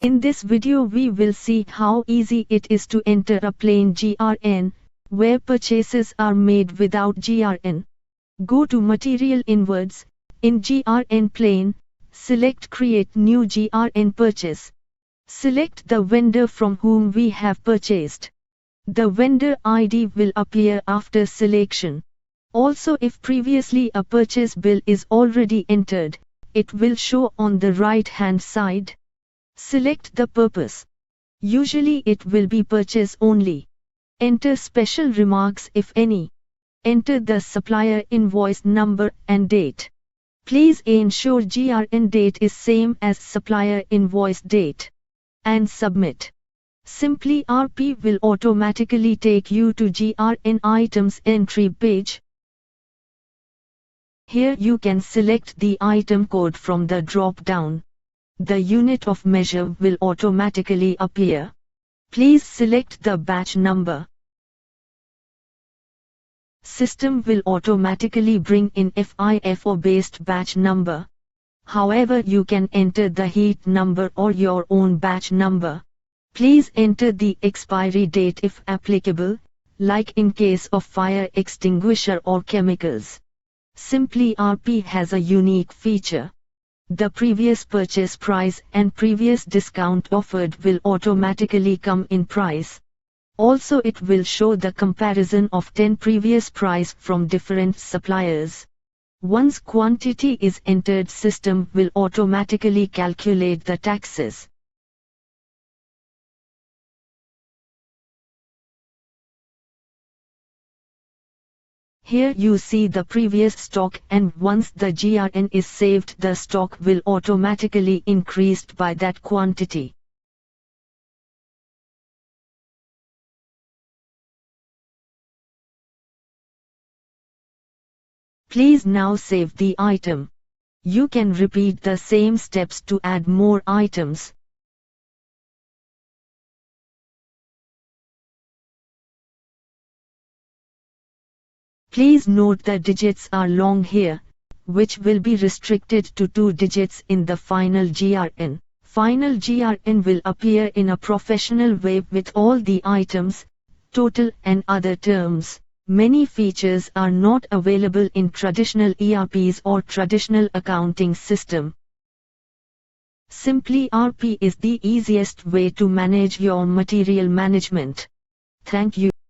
In this video we will see how easy it is to enter a plain GRN, where purchases are made without GRN. Go to Material Inwards, in GRN Plain, select Create New GRN Purchase. Select the vendor from whom we have purchased. The vendor ID will appear after selection. Also, if previously a purchase bill is already entered, it will show on the right-hand side. Select the purpose. Usually it will be purchase only. Enter special remarks if any. Enter the supplier invoice number and date. Please ensure GRN date is same as supplier invoice date. And submit. simpliRP will automatically take you to GRN items entry page. Here you can select the item code from the drop-down. The unit of measure will automatically appear. Please select the batch number. System will automatically bring in FIFO-based batch number. However, you can enter the heat number or your own batch number. Please enter the expiry date if applicable, like in case of fire extinguisher or chemicals. simpliRP has a unique feature. The previous purchase price and previous discount offered will automatically come in price. Also, it will show the comparison of 10 previous price from different suppliers. Once quantity is entered, system will automatically calculate the taxes. Here you see the previous stock, and once the GRN is saved, the stock will automatically increased by that quantity. Please now save the item. You can repeat the same steps to add more items. Please note the digits are long here, which will be restricted to 2 digits in the final GRN. Final GRN will appear in a professional way with all the items, total and other terms. Many features are not available in traditional ERPs or traditional accounting system. simpliRP is the easiest way to manage your material management. Thank you.